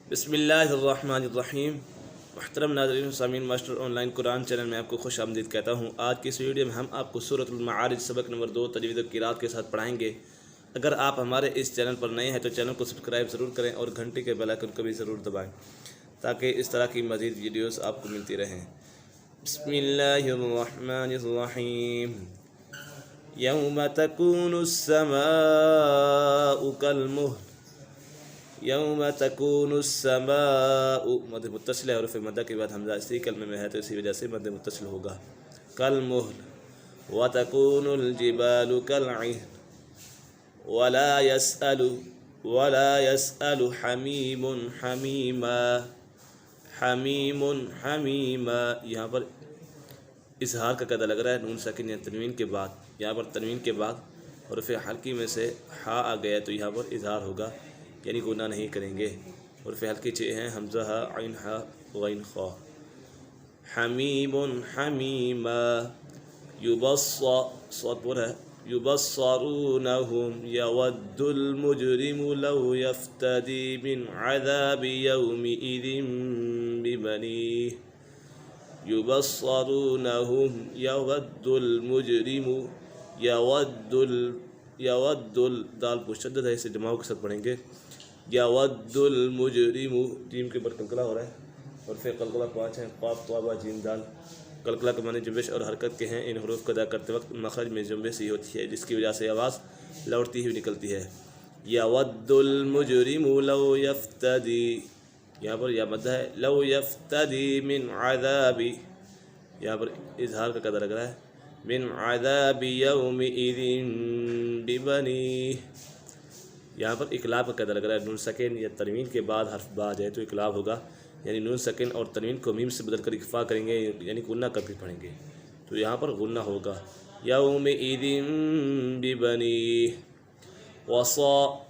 بسم اللہ الرحمن الرحیم۔ محترم ناظرین سامعین، master on line Quran channel میں آپ کو خوش آمدید کہتا ہوں۔ آج کی اس ویڈیو میں ہم آپ کو سورۃ المعارج سبق نمبر 2 تجوید و قرات کے ساتھ پڑھائیں گے۔ اگر آپ ہمارے اس چینل پر نئے ہیں تو چینل کو سبسکرائب ضرور کریں اور گھنٹی کے بیل آئیکن کو بھی ضرور دبائیں تاکہ اس طرح کی مزید ویڈیوز آپ کو ملتی رہیں۔ بسم اللہ الرحمن الرحیم۔ یوم تکون السماء کالمہل، یوم تکون السماء مد متصل ہے، حروف مدہ کے بعد حمزہ اسی کلمے میں ہے تو اسی وجہ سے مد متصل ہوگا۔ کالمہل وتکون الجبال کالعہن ولا يسأل حمیم حمیما، حمیم حمیما۔ یہاں پر اظہار کا قاعدہ لگ رہا ہے نون ساکن یا تنوین کے بعد، یہاں پر تنوین کے بعد حروف حلقی میں سے ہا آ گیا تو یہاں پر اظہار ہوگا، یعنی گناہ نہیں کریں گے۔ حروف حلقی 6 ہیں، حمزہ ہا، عین ہا، غین خا۔ حمیم حمیما، صوت پر ہے، یبصرونہم یود المجرم لو یفتدی من عذاب یومئذ ببنیہ، یبصرونہم یود المجرم، یود دال مشدد ہے، اسے جماعوں کے ساتھ پڑھیں گے۔ یود المجرم، جیم کے اوپر قلقلہ ہو رہا ہے اور پھر قلقلہ 5 ہیں، قاف طا جیم دال۔ قلقلہ کے معنی جنبش اور حرکت کے ہیں، ان حروف کو ادا کرتے وقت مخرج میں جنبش ہی ہوتی ہے جس کی وجہ سے آواز لوٹتی ہوئی نکلتی ہے۔ یود المجرم لو یفتدی، یہاں پر یا مدہ ہے، لو یفتدی من عذاب، یہاں پر اظہار کا قاعدہ لگ رہا ہے، من عذاب یومئذ ببنیہ۔ یہاں پر اقلاب کا قاعدہ لگ رہا ہے، نون سکین یا تنوین کے بعد حرف با جائے تو اقلاب ہوگا، یعنی نون سکین اور تنوین کو میم سے بدل کر اخفا کریں گے، یعنی غنہ کر کے پڑھیں گے تو یہاں پر غنہ ہوگا۔ یومئذ ببنیہ،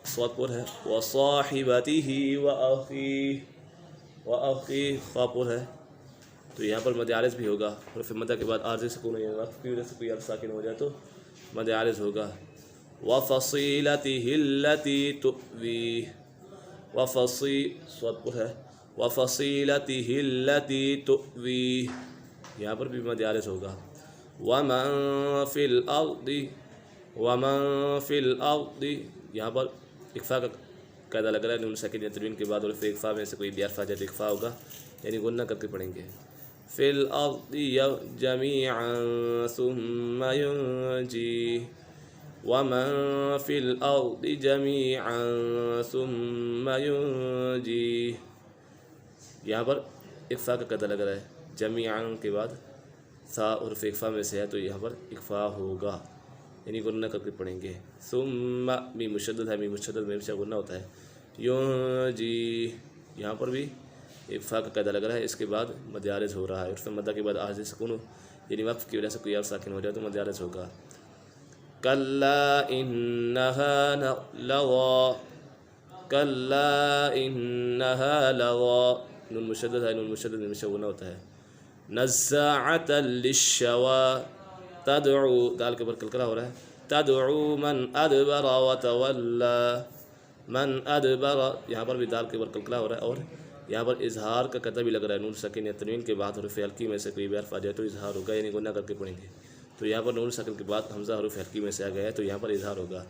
صوت پر ہے، وصاحبتہ وأخیہ، خا پر ہے تو یہاں پر مد عارض بھی ہوگا۔ حروف مدہ کے بعد عارض سکون ہے، وقف کی وجہ سے کوئی حرف ساکن ہو جائے تو مد عارض ہوگا۔ وفصیلتہ التی تؤویہ، صوت پر ہے، وفصیلتہ التی تؤویہ، یہاں پر بھی مد عارض ہوگا۔ ومن فی الارض، یہاں پر اخفاء کا قاعدہ لگ رہا ہے، نون ساکن یا تنوین کے بعد اور پھر اخفاء میں سے کوئی بھی حرف آ جائے تو اخفاء ہوگا، یعنی غنہ کر کے پڑھیں گے۔ فی الارض جمیعا ثم ینجیہ، ومن فی الارض جمیعا ثم ینجیہ، یہاں پر اخفاء کا قاعدہ لگ رہا ہے، جمیعا کے بعد ثا حرف اخفاء میں سے ہے تو یہاں پر اخفاء ہوگا، یعنی غنہ کر کے پڑھیں گے۔ ثم میم مشدد ہے، میم مشدد میں سے غنہ ہوتا ہے۔ ینجی، یہاں پر بھی اخفاء کا قاعدہ لگ رہا ہے، اس کے بعد مد عارض ہو رہا ہے، حرف مدہ کے بعد عارض سکون یعنی وقف کی وجہ سے کوئی حرف ساکن ہو جائے تو مد عارض ہوگا۔ کلا انہا لظی، کلا انہا لظی، نون مشدد ہے، نون مشدد میں سے غنہ ہوتا ہے۔ نزاعۃ للشویٰ، تدعو، دال کے اوپر قلقلہ ہو رہا ہے، تدعو من ادبر وتولی، من ادبر، یہاں پر بھی دال کے اوپر قلقلہ ہو رہا ہے اور یہاں پر اظہار کا قاعدہ بھی لگ رہا ہے، نون ساکن یا تنوین کے بعد حروف حلقی میں سے کوئی بھی حرف آ جائے تو اظہار ہوگا، یعنی غنہ کر کے پڑھیں گے تو یہاں پر نون ساکن کے بعد حمزہ حروف حلقی میں سے آ گیا ہے تو یہاں پر اظہار ہوگا۔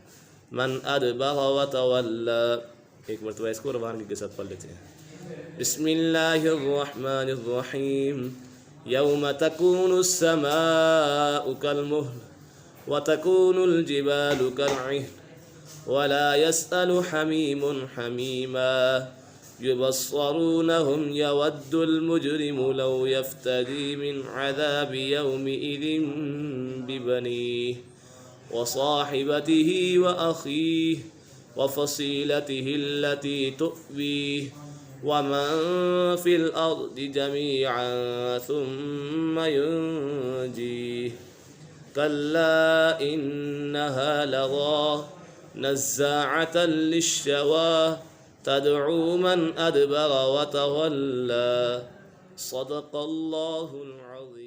من ادبر وتولی، ایک مرتبہ اس کو روانگی کے ساتھ پڑھ لیتے ہیں۔ بسم اللہ الرحمن الرحیم۔ یوم تکون السماء کالمہل وتکون الجبال کالعہن ولا يسأل حمیم حمیما، یبصرونہم یود المجرم لو یفتدی من عذاب یومئذ ببنیہ وصاحبتہ وأخیہ وفصیلتہ التی تؤویہ، ومن فی الارض جمیعا ثم ینجیہ، کلا انہا لظی، نزاعۃ للشویٰ، تدعو من ادبر وتولی۔ صدق اللہ العظیم۔